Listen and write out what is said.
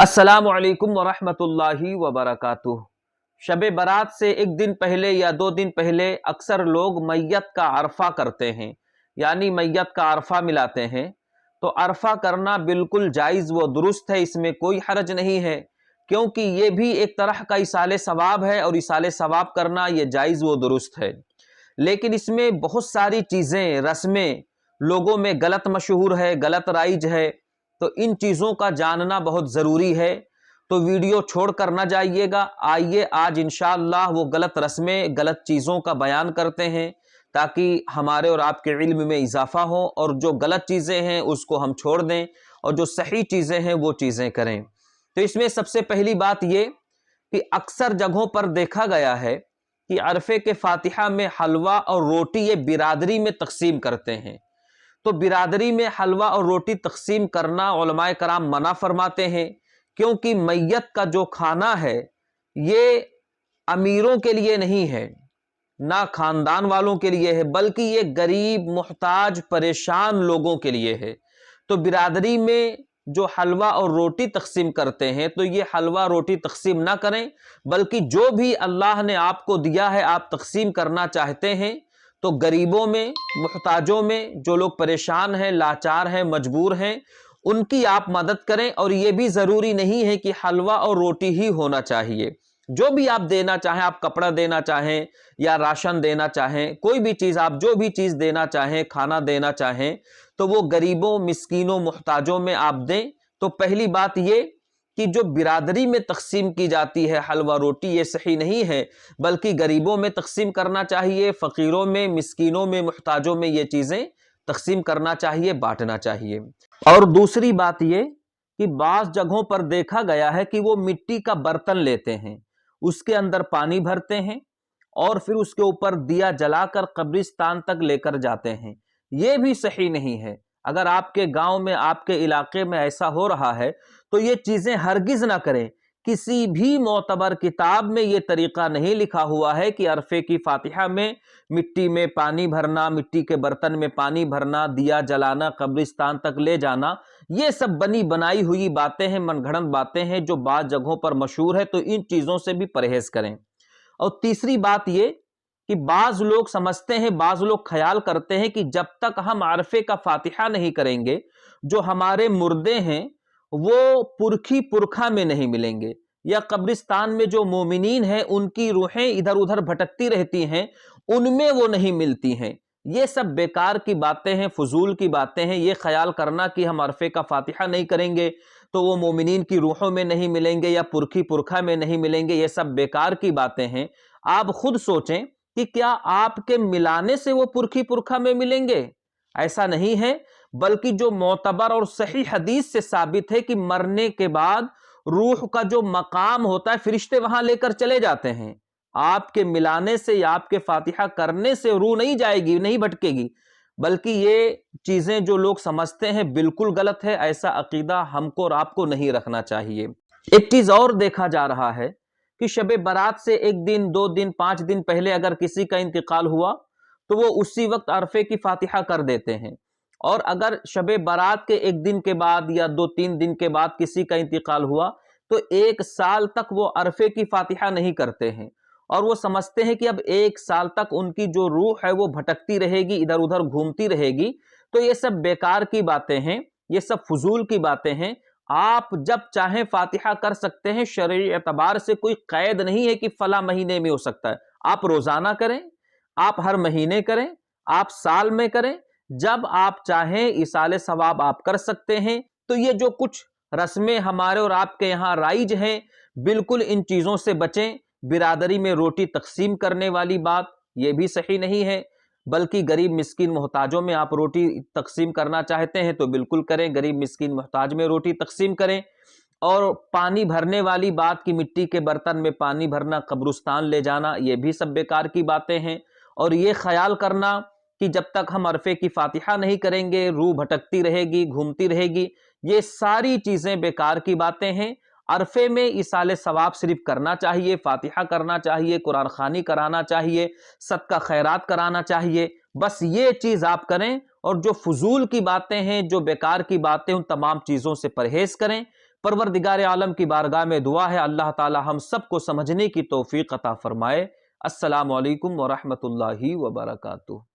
السلام علیکم ورحمۃ اللہ وبرکاتہ۔ شب برات سے ایک دن پہلے یا 2 دن پہلے اکثر لوگ میت کا عرفہ کرتے ہیں، یعنی میت کا عرفہ ملاتے ہیں۔ تو عرفہ کرنا بالکل جائز و درست ہے، اس میں کوئی حرج نہیں ہے، کیونکہ یہ بھی ایک طرح کا ایصال ثواب ہے، اور ایصال ثواب کرنا یہ جائز و درست ہے۔ لیکن اس میں بہت ساری چیزیں، رسمیں لوگوں میں غلط مشہور ہے، غلط رائج ہے، تو ان چیزوں کا جاننا بہت ضروری ہے۔ تو ویڈیو چھوڑ کر نہ جائیے گا۔ آئیے آج انشاءاللہ وہ غلط رسمیں، غلط چیزوں کا بیان کرتے ہیں، تاکہ ہمارے اور آپ کے علم میں اضافہ ہو، اور جو غلط چیزیں ہیں اس کو ہم چھوڑ دیں، اور جو صحیح چیزیں ہیں وہ چیزیں کریں۔ تو اس میں سب سے پہلی بات یہ کہ اکثر جگہوں پر دیکھا گیا ہے کہ عرفے کے فاتحہ میں حلوہ اور روٹی یہ برادری میں تقسیم کرتے ہیں۔ تو برادری میں حلوہ اور روٹی تقسیم کرنا علماء کرام منع فرماتے ہیں، کیونکہ میت کا جو کھانا ہے یہ امیروں کے لیے نہیں ہے، نہ خاندان والوں کے لیے ہے، بلکہ یہ غریب، محتاج، پریشان لوگوں کے لیے ہے۔ تو برادری میں جو حلوہ اور روٹی تقسیم کرتے ہیں تو یہ حلوہ روٹی تقسیم نہ کریں، بلکہ جو بھی اللہ نے آپ کو دیا ہے، آپ تقسیم کرنا چاہتے ہیں تو غریبوں میں، محتاجوں میں، جو لوگ پریشان ہیں، لاچار ہیں، مجبور ہیں، ان کی آپ مدد کریں۔ اور یہ بھی ضروری نہیں ہے کہ حلوہ اور روٹی ہی ہونا چاہیے، جو بھی آپ دینا چاہیں، آپ کپڑا دینا چاہیں یا راشن دینا چاہیں، کوئی بھی چیز، آپ جو بھی چیز دینا چاہیں، کھانا دینا چاہیں، تو وہ غریبوں، مسکینوں، محتاجوں میں آپ دیں۔ تو پہلی بات یہ کہ جو برادری میں تقسیم کی جاتی ہے حلوہ روٹی، یہ صحیح نہیں ہے، بلکہ غریبوں میں تقسیم کرنا چاہیے، فقیروں میں، مسکینوں میں، محتاجوں میں یہ چیزیں تقسیم کرنا چاہیے، بانٹنا چاہیے۔ اور دوسری بات یہ کہ بعض جگہوں پر دیکھا گیا ہے کہ وہ مٹی کا برتن لیتے ہیں، اس کے اندر پانی بھرتے ہیں، اور پھر اس کے اوپر دیا جلا کر قبرستان تک لے کر جاتے ہیں۔ یہ بھی صحیح نہیں ہے۔ اگر آپ کے گاؤں میں، آپ کے علاقے میں ایسا ہو رہا ہے تو یہ چیزیں ہرگز نہ کریں۔ کسی بھی معتبر کتاب میں یہ طریقہ نہیں لکھا ہوا ہے کہ عرفے کی فاتحہ میں مٹی میں پانی بھرنا، مٹی کے برتن میں پانی بھرنا، دیا جلانا، قبرستان تک لے جانا، یہ سب بنی بنائی ہوئی باتیں ہیں، من گھڑنت باتیں ہیں جو بعض جگہوں پر مشہور ہے۔ تو ان چیزوں سے بھی پرہیز کریں۔ اور تیسری بات یہ کہ بعض لوگ سمجھتے ہیں، بعض لوگ خیال کرتے ہیں کہ جب تک ہم عرفے کا فاتحہ نہیں کریں گے، جو ہمارے مردے ہیں وہ پرکھی پرکھا میں نہیں ملیں گے، یا قبرستان میں جو مومنین ہیں ان کی روحیں ادھر ادھر بھٹکتی رہتی ہیں، ان میں وہ نہیں ملتی ہیں۔ یہ سب بیکار کی باتیں ہیں، فضول کی باتیں ہیں۔ یہ خیال کرنا کہ ہم عرفے کا فاتحہ نہیں کریں گے تو وہ مومنین کی روحوں میں نہیں ملیں گے یا پرکھی پرکھا میں نہیں ملیں گے، یہ سب بیکار کی باتیں ہیں۔ آپ خود سوچیں کہ کیا آپ کے ملانے سے وہ پرکھی پرکھا میں ملیں گے؟ ایسا نہیں ہے، بلکہ جو معتبر اور صحیح حدیث سے ثابت ہے کہ مرنے کے بعد روح کا جو مقام ہوتا ہے، فرشتے وہاں لے کر چلے جاتے ہیں۔ آپ کے ملانے سے یا آپ کے فاتحہ کرنے سے روح نہیں جائے گی، نہیں بھٹکے گی، بلکہ یہ چیزیں جو لوگ سمجھتے ہیں بالکل غلط ہے۔ ایسا عقیدہ ہم کو اور آپ کو نہیں رکھنا چاہیے۔ ایک چیز اور دیکھا جا رہا ہے کہ شب برات سے 1 دن، 2 دن، 5 دن پہلے اگر کسی کا انتقال ہوا تو وہ اسی وقت عرفے کی فاتحہ کر دیتے ہیں، اور اگر شب برات کے 1 دن کے بعد یا 2-3 دن کے بعد کسی کا انتقال ہوا تو 1 سال تک وہ عرفے کی فاتحہ نہیں کرتے ہیں، اور وہ سمجھتے ہیں کہ اب 1 سال تک ان کی جو روح ہے وہ بھٹکتی رہے گی، ادھر ادھر گھومتی رہے گی۔ تو یہ سب بیکار کی باتیں ہیں، یہ سب فضول کی باتیں ہیں۔ آپ جب چاہیں فاتحہ کر سکتے ہیں، شرعی اعتبار سے کوئی قید نہیں ہے کہ فلاں مہینے میں ہو سکتا ہے۔ آپ روزانہ کریں، آپ ہر مہینے کریں، آپ سال میں کریں، جب آپ چاہیں ایصال ثواب آپ کر سکتے ہیں۔ تو یہ جو کچھ رسمیں ہمارے اور آپ کے یہاں رائج ہیں، بالکل ان چیزوں سے بچیں۔ برادری میں روٹی تقسیم کرنے والی بات یہ بھی صحیح نہیں ہے، بلکہ غریب مسکین محتاجوں میں آپ روٹی تقسیم کرنا چاہتے ہیں تو بالکل کریں، غریب مسکین محتاج میں روٹی تقسیم کریں۔ اور پانی بھرنے والی بات کی مٹی کے برتن میں پانی بھرنا، قبرستان لے جانا، یہ بھی سب بیکار کی باتیں ہیں۔ اور یہ خیال کرنا کہ جب تک ہم عرفے کی فاتحہ نہیں کریں گے روح بھٹکتی رہے گی، گھومتی رہے گی، یہ ساری چیزیں بیکار کی باتیں ہیں۔ عرفے میں ایصال ثواب صرف کرنا چاہیے، فاتحہ کرنا چاہیے، قرآن خوانی کرانا چاہیے، صدقہ خیرات کرانا چاہیے، بس یہ چیز آپ کریں۔ اور جو فضول کی باتیں ہیں، جو بیکار کی باتیں، ان تمام چیزوں سے پرہیز کریں۔ پروردگار عالم کی بارگاہ میں دعا ہے اللہ تعالی ہم سب کو سمجھنے کی توفیق عطا فرمائے۔ السلام علیکم ورحمۃ اللہ وبرکاتہ۔